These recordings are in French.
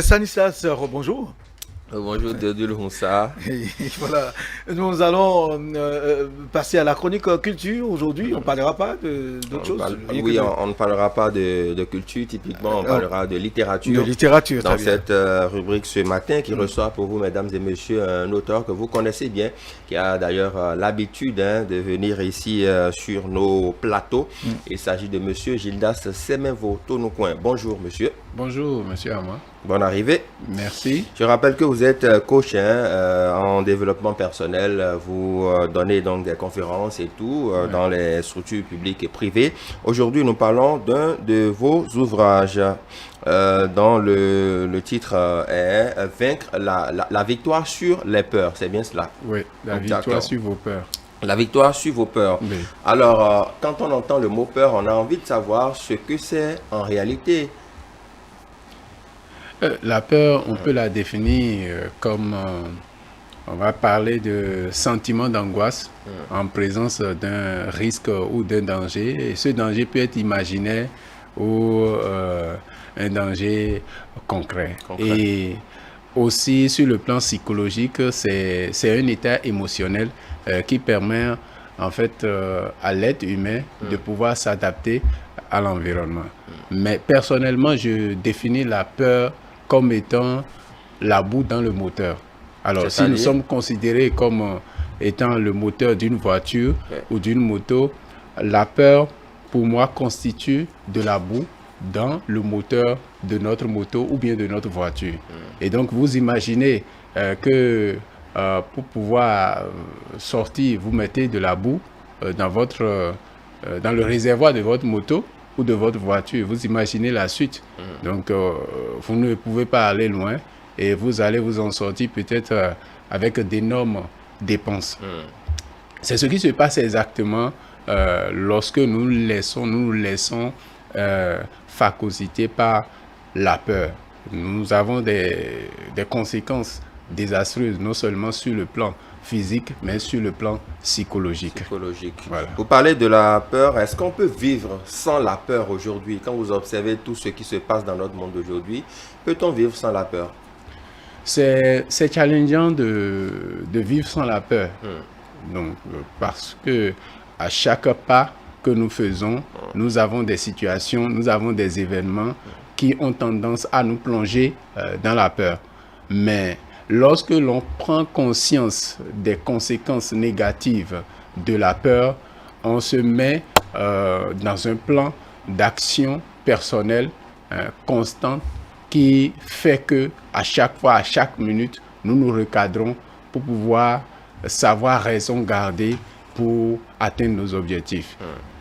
Stanislas, bonjour. Bonjour Deodul Hunsa. Et voilà, nous allons passer à la chronique culture aujourd'hui. On ne parlera pas d'autre chose. Oui, on ne parlera pas de culture, typiquement, on parlera de De littérature. littérature, très Dans bien. cette rubrique ce matin, qui reçoit pour vous, mesdames et messieurs, un auteur que vous connaissez bien, qui a d'ailleurs l'habitude de venir ici sur nos plateaux. Il s'agit de monsieur Gildas Semenvo Tonoucoin. Bonjour, monsieur. Bonjour, monsieur Ama. Bonne arrivée. Merci. Je rappelle que vous êtes coach en développement personnel. Vous donnez donc des conférences et tout dans les structures publiques et privées. Aujourd'hui, nous parlons d'un de vos ouvrages dont le titre est Vaincre la victoire sur les peurs. C'est bien cela? Oui, la victoire sur vos peurs. La victoire sur vos peurs. Oui. Alors, quand on entend le mot peur, on a envie de savoir ce que c'est en réalité. La peur, on peut la définir comme, on va parler de sentiment d'angoisse en présence d'un risque ou d'un danger. Et ce danger peut être imaginaire ou un danger concret. Et aussi, sur le plan psychologique, c'est un état émotionnel qui permet, en fait, à l'être humain de pouvoir s'adapter à l'environnement. Mais personnellement, je définis la peur comme étant la boue dans le moteur. Alors, si nous sommes considérés comme étant le moteur d'une voiture ou d'une moto, la peur, pour moi, constitue de la boue dans le moteur de notre moto ou bien de notre voiture. Et donc, vous imaginez que pour pouvoir sortir, vous mettez de la boue dans le réservoir de votre moto ou de votre voiture. Vous imaginez la suite. Donc, vous ne pouvez pas aller loin et vous allez vous en sortir peut-être avec d'énormes dépenses. C'est ce qui se passe exactement lorsque nous nous laissons phagocyter par la peur. Nous avons des conséquences désastreuses, non seulement sur le plan physique, mais sur le plan psychologique. Voilà. Vous parlez de la peur. Est-ce qu'on peut vivre sans la peur aujourd'hui? Quand vous observez tout ce qui se passe dans notre monde aujourd'hui, peut-on vivre sans la peur? C'est challengeant de vivre sans la peur. Donc, parce que à chaque pas que nous faisons, nous avons des situations, nous avons des événements qui ont tendance à nous plonger dans la peur. Mais lorsque l'on prend conscience des conséquences négatives de la peur, on se met dans un plan d'action personnelle constant qui fait que à chaque fois, à chaque minute, nous nous recadrons pour pouvoir savoir raison garder pour atteindre nos objectifs.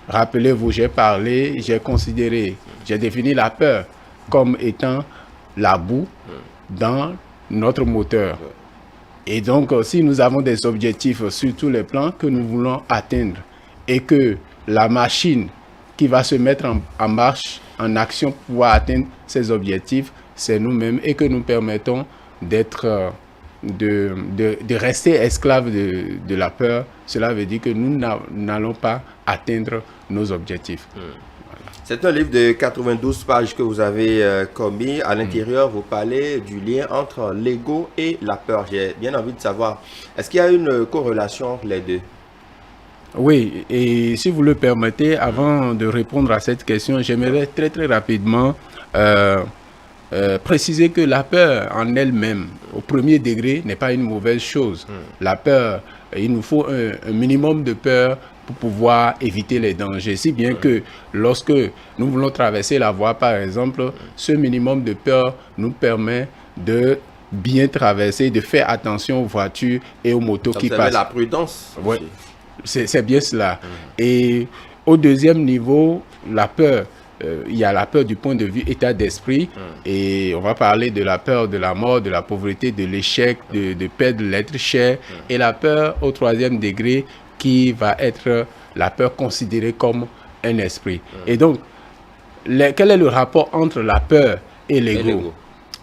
Rappelez-vous, j'ai défini la peur comme étant la boue dans notre moteur. Et donc, si nous avons des objectifs sur tous les plans que nous voulons atteindre et que la machine qui va se mettre en marche, en action pour pouvoir atteindre ces objectifs, c'est nous-mêmes et que nous permettons de rester esclaves de la peur, cela veut dire que nous n'allons pas atteindre nos objectifs. C'est un livre de 92 pages que vous avez commis. À l'intérieur, vous parlez du lien entre l'ego et la peur. J'ai bien envie de savoir, est-ce qu'il y a une corrélation entre les deux? Oui, et si vous le permettez, avant de répondre à cette question, j'aimerais très très rapidement préciser que la peur en elle-même, au premier degré, n'est pas une mauvaise chose. La peur, il nous faut un minimum de peur pour pouvoir éviter les dangers. Si bien que lorsque nous voulons traverser la voie, par exemple, ce minimum de peur nous permet de bien traverser, de faire attention aux voitures et aux motos qui passent. La prudence. Oui, c'est bien cela. Et au deuxième niveau, la peur. Il y a la peur du point de vue état d'esprit et on va parler de la peur de la mort, de la pauvreté, de l'échec, de perdre l'être cher et la peur au troisième degré qui va être la peur considérée comme un esprit. Et donc, quel est le rapport entre la peur et l'ego?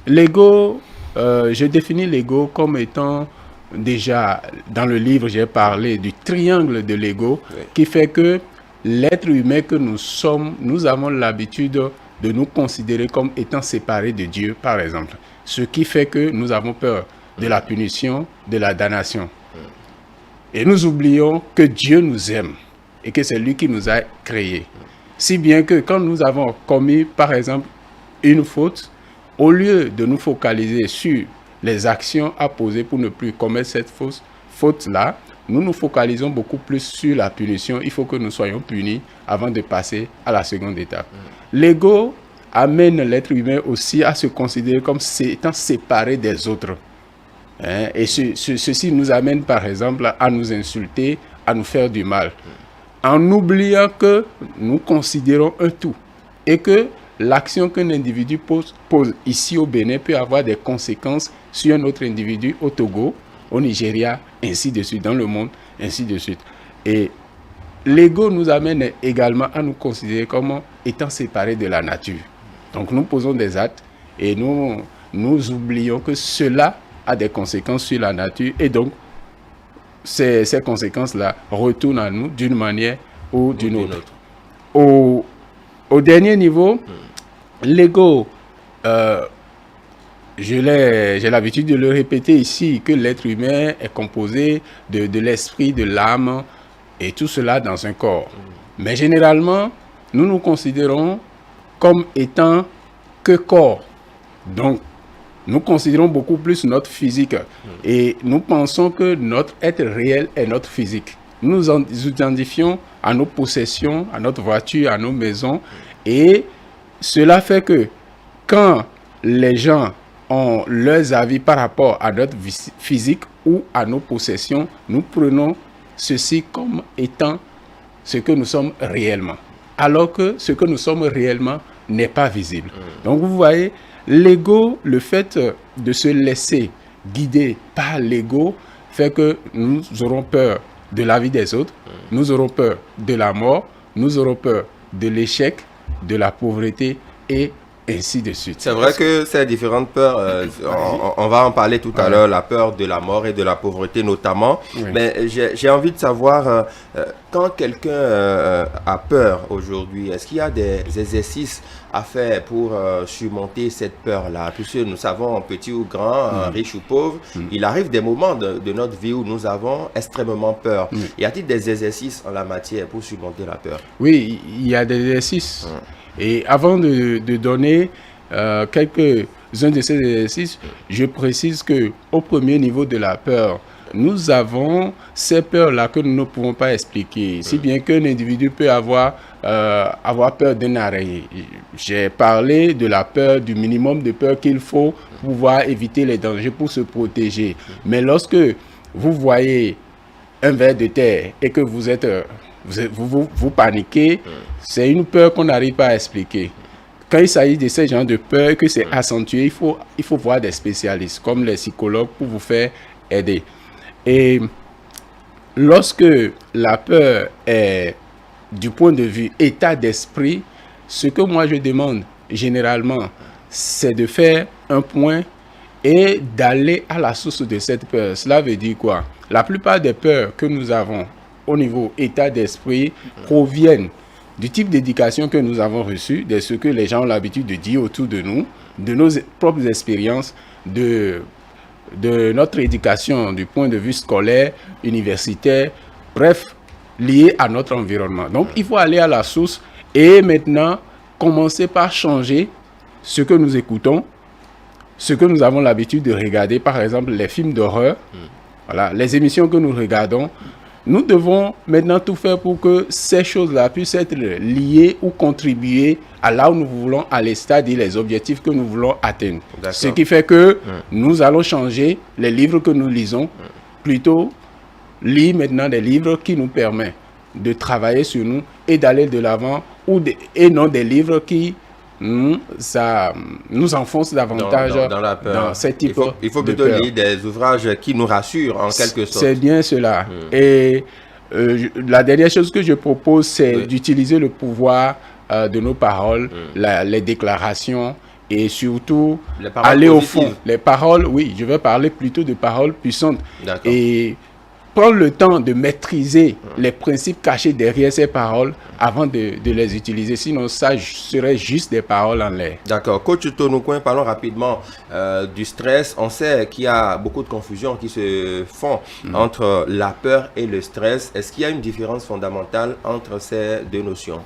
L'ego, je définis l'ego comme étant, déjà dans le livre j'ai parlé du triangle de l'ego qui fait que l'être humain que nous sommes, nous avons l'habitude de nous considérer comme étant séparés de Dieu, par exemple. ce qui fait que nous avons peur de la punition, de la damnation. Et nous oublions que Dieu nous aime et que c'est lui qui nous a créés. Si bien que quand nous avons commis, par exemple, une faute, au lieu de nous focaliser sur les actions à poser pour ne plus commettre cette faute-là, nous nous focalisons beaucoup plus sur la punition. Il faut que nous soyons punis avant de passer à la seconde étape. L'ego amène l'être humain aussi à se considérer comme étant séparé des autres. Et ceci nous amène par exemple à nous insulter, à nous faire du mal, en oubliant que nous considérons un tout et que l'action qu'un individu pose ici au Bénin peut avoir des conséquences sur un autre individu au Togo, au Nigeria, ainsi de suite, dans le monde, ainsi de suite. Et l'ego nous amène également à nous considérer comme étant séparés de la nature. Donc nous posons des actes et nous oublions que cela a des conséquences sur la nature et donc ces conséquences-là retournent à nous d'une manière ou d'une autre. Au dernier niveau, l'ego, j'ai l'habitude de le répéter ici, que l'être humain est composé de l'esprit, de l'âme et tout cela dans un corps. Mais généralement, nous nous considérons comme étant que corps. Donc, nous considérons beaucoup plus notre physique et nous pensons que notre être réel est notre physique. Nous nous identifions à nos possessions, à notre voiture, à nos maisons et cela fait que quand les gens ont leurs avis par rapport à notre physique ou à nos possessions, nous prenons ceci comme étant ce que nous sommes réellement, alors que ce que nous sommes réellement n'est pas visible. Donc vous voyez, l'ego, le fait de se laisser guider par l'ego fait que nous aurons peur de la vie des autres, nous aurons peur de la mort, nous aurons peur de l'échec, de la pauvreté et ainsi de suite. C'est vrai que ces différentes peurs, on va en parler tout à l'heure, la peur de la mort et de la pauvreté notamment. Oui. Mais j'ai envie de savoir, quand quelqu'un a peur aujourd'hui, est-ce qu'il y a des exercices à faire pour surmonter cette peur-là? Puisque nous savons, petit ou grand, riche ou pauvre, il arrive des moments de notre vie où nous avons extrêmement peur. Y a-t-il des exercices en la matière pour surmonter la peur? Oui, il y a des exercices. Et avant de donner quelques-uns de ces exercices, je précise qu'au premier niveau de la peur, nous avons ces peurs-là que nous ne pouvons pas expliquer. Si bien qu'un individu peut avoir peur d'un araignée. J'ai parlé de la peur, du minimum de peur qu'il faut pouvoir éviter les dangers pour se protéger. Mais lorsque vous voyez un ver de terre et que vous paniquez, c'est une peur qu'on n'arrive pas à expliquer. Quand il s'agit de ces genres de peur, que c'est accentué, il faut voir des spécialistes comme les psychologues pour vous faire aider. Et lorsque la peur est du point de vue état d'esprit, ce que moi je demande généralement, c'est de faire un point et d'aller à la source de cette peur. Cela veut dire quoi? La plupart des peurs que nous avons au niveau état d'esprit proviennent du type d'éducation que nous avons reçu, de ce que les gens ont l'habitude de dire autour de nous, de nos propres expériences, de notre éducation du point de vue scolaire, universitaire, bref, lié à notre environnement. Donc, il faut aller à la source et maintenant commencer par changer ce que nous écoutons, ce que nous avons l'habitude de regarder, par exemple les films d'horreur, voilà, les émissions que nous regardons. Nous devons maintenant tout faire pour que ces choses-là puissent être liées ou contribuer à là où nous voulons aller, c'est-à-dire les objectifs que nous voulons atteindre. Ce qui fait que nous allons changer les livres que nous lisons, plutôt lire maintenant des livres qui nous permettent de travailler sur nous et d'aller de l'avant, et non des livres qui nous enfonce davantage dans la peur. Dans cette type il faut plutôt lire des ouvrages qui nous rassurent en quelque sorte. C'est bien cela. Et la dernière chose que je propose, c'est d'utiliser le pouvoir de nos paroles, les déclarations et surtout aller positives. Au fond. Les paroles, oui, je vais parler plutôt de paroles puissantes. Et prendre le temps de maîtriser les principes cachés derrière ces paroles avant de les utiliser. Sinon, ça serait juste des paroles en l'air. D'accord. Coach Tonoucoin, parlons rapidement du stress. On sait qu'il y a beaucoup de confusions qui se font entre la peur et le stress. Est-ce qu'il y a une différence fondamentale entre ces deux notions?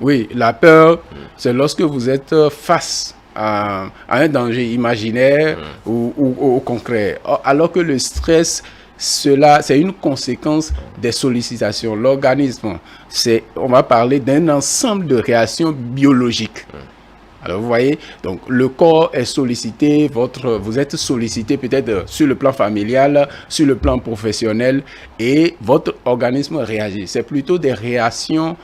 Oui, la peur, c'est lorsque vous êtes face à un danger imaginaire ou concret. Alors que le stress, c'est une conséquence des sollicitations. L'organisme, on va parler d'un ensemble de réactions biologiques. Alors vous voyez, donc le corps est sollicité, vous êtes sollicité peut-être sur le plan familial, sur le plan professionnel, et votre organisme réagit. C'est plutôt des réactions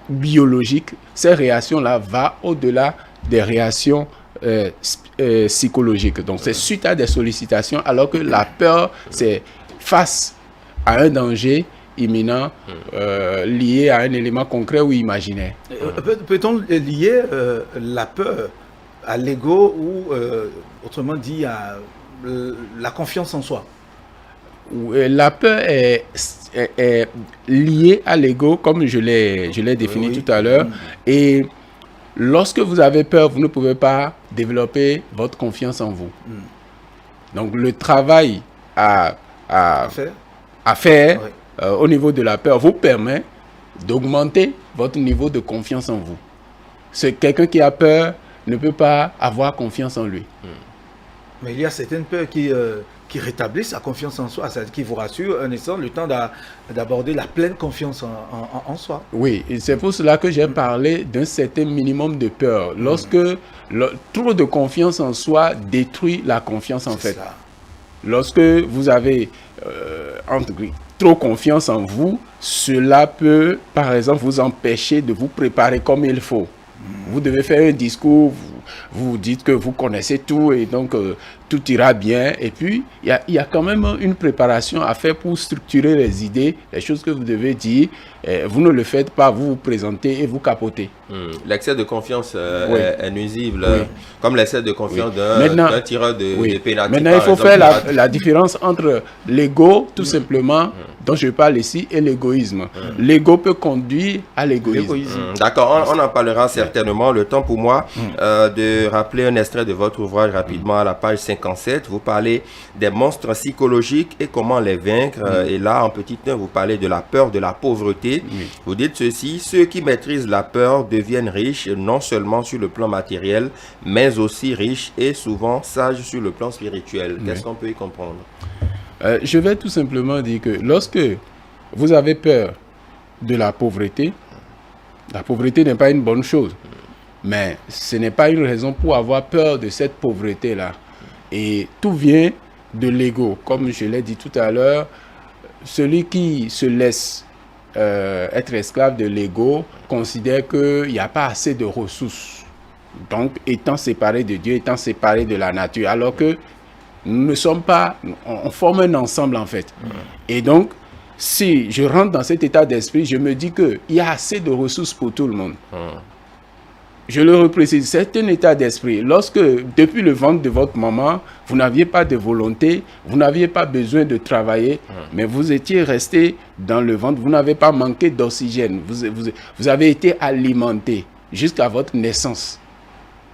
biologiques. Ces réactions-là vont au-delà des réactions psychologiques. Donc c'est suite à des sollicitations, alors que la peur, c'est face à un danger imminent lié à un élément concret ou imaginaire. Peut-on lier la peur à l'ego ou autrement dit à la confiance en soi? La peur est liée à l'ego, comme je l'ai défini tout à l'heure. Et lorsque vous avez peur, vous ne pouvez pas développer votre confiance en vous. Donc le travail à faire au niveau de la peur vous permet d'augmenter votre niveau de confiance en vous. C'est quelqu'un qui a peur ne peut pas avoir confiance en lui. Mais il y a certaines peurs qui rétablissent sa confiance en soi, qui vous rassure un instant, le temps d'aborder la pleine confiance en soi. Oui, et c'est pour cela que j'ai parlé d'un certain minimum de peur. Lorsque trop de confiance en soi détruit la confiance en fait. Ça. Lorsque vous avez trop confiance en vous, cela peut, par exemple, vous empêcher de vous préparer comme il faut. Vous devez faire un discours, vous dites que vous connaissez tout et donc tout ira bien. Et puis, il y a quand même une préparation à faire pour structurer les idées, les choses que vous devez dire. Vous ne le faites pas, vous vous présentez et vous capotez. L'excès de confiance est nuisible, comme l'excès de confiance d'un tireur de pénalty. Maintenant, il faut faire la différence entre l'ego, tout simplement, dont je parle ici, et l'égoïsme. L'ego peut conduire à l'égoïsme. D'accord, on en parlera certainement. Le temps pour moi de rappeler un extrait de votre ouvrage rapidement à la page 57. Vous parlez des monstres psychologiques et comment les vaincre. Et là, en petit 1, vous parlez de la peur, de la pauvreté. Vous dites ceci: ceux qui maîtrisent la peur deviennent riches, non seulement sur le plan matériel, mais aussi riches et souvent sages sur le plan spirituel. Qu'est-ce qu'on peut y comprendre? Je vais tout simplement dire que lorsque vous avez peur de la pauvreté n'est pas une bonne chose. Mais ce n'est pas une raison pour avoir peur de cette pauvreté-là. Et tout vient de l'ego. Comme je l'ai dit tout à l'heure, celui qui se laisse être esclave de l'ego considère qu'il n'y a pas assez de ressources. Donc, étant séparé de Dieu, étant séparé de la nature. Alors que nous ne sommes pas... On forme un ensemble, en fait. Et donc, si je rentre dans cet état d'esprit, je me dis qu'il y a assez de ressources pour tout le monde. Je le reprécise, c'est un état d'esprit. Lorsque, depuis le ventre de votre maman, vous n'aviez pas de volonté, vous n'aviez pas besoin de travailler, mais vous étiez resté dans le ventre, vous n'avez pas manqué d'oxygène, vous avez été alimenté jusqu'à votre naissance,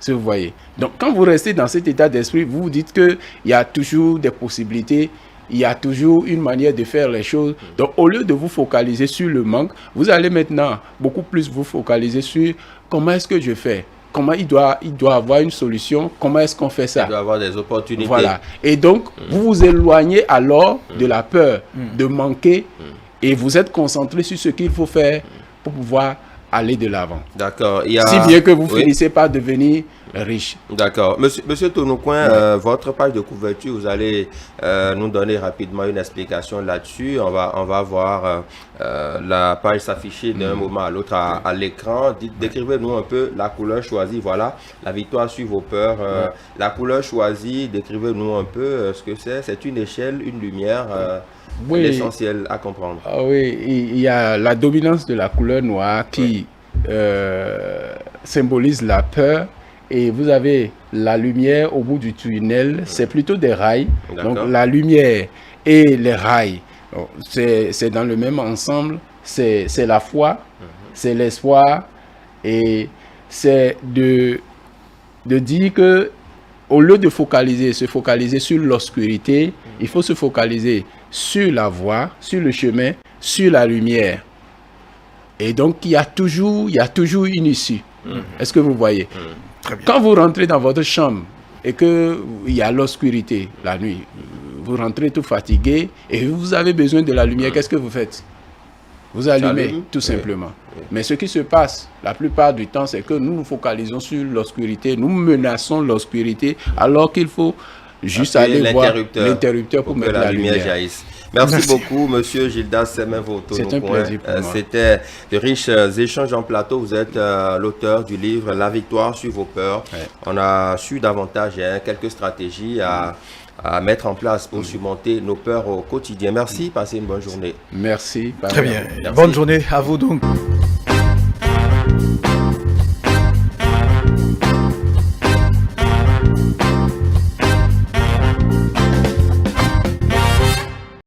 si vous voyez. Donc, quand vous restez dans cet état d'esprit, vous vous dites qu'il y a toujours des possibilités, il y a toujours une manière de faire les choses. Donc, au lieu de vous focaliser sur le manque, vous allez maintenant beaucoup plus vous focaliser sur comment est-ce que je fais. Comment il doit avoir une solution. Comment est-ce qu'on fait ça? Il doit avoir des opportunités. Voilà. Et donc, vous vous éloignez alors de la peur de manquer et vous êtes concentré sur ce qu'il faut faire pour pouvoir aller de l'avant. D'accord. Si bien que vous finissez par devenir riche. D'accord. Monsieur Tonoucoin, votre page de couverture, vous allez nous donner rapidement une explication là-dessus. On va voir la page s'afficher d'un moment à l'autre à l'écran. Décrivez-nous un peu la couleur choisie. Voilà, la victoire sur vos peurs. La couleur choisie, décrivez-nous un peu ce que c'est. C'est une échelle, une lumière. L'essentiel à comprendre. Oui, il y a la dominance de la couleur noire qui symbolise la peur. Et vous avez la lumière au bout du tunnel, c'est plutôt des rails. Donc la lumière et les rails C'est dans le même ensemble, c'est la foi, c'est l'espoir, et c'est de dire que au lieu de se focaliser sur l'obscurité, il faut se focaliser sur la voie, sur le chemin, sur la lumière. Et donc, il y a toujours une issue. Est-ce que vous voyez? Très bien. Quand vous rentrez dans votre chambre et qu'il y a l'obscurité la nuit, vous rentrez tout fatigué et vous avez besoin de la lumière, qu'est-ce que vous faites? Vous allumez, tout simplement. Mais ce qui se passe la plupart du temps, c'est que nous nous focalisons sur l'obscurité, nous menaçons l'obscurité, alors qu'il faut juste aller voir l'interrupteur pour mettre la lumière jaillisse. Merci beaucoup, monsieur Gildas Semenvoto. C'est un plaisir pour moi. C'était de riches échanges en plateau. Vous êtes l'auteur du livre La victoire sur vos peurs. Ouais. On a su davantage quelques stratégies à mettre en place pour surmonter nos peurs au quotidien. Merci, passez une bonne journée. Merci. Très bien. Merci. Bonne journée à vous donc.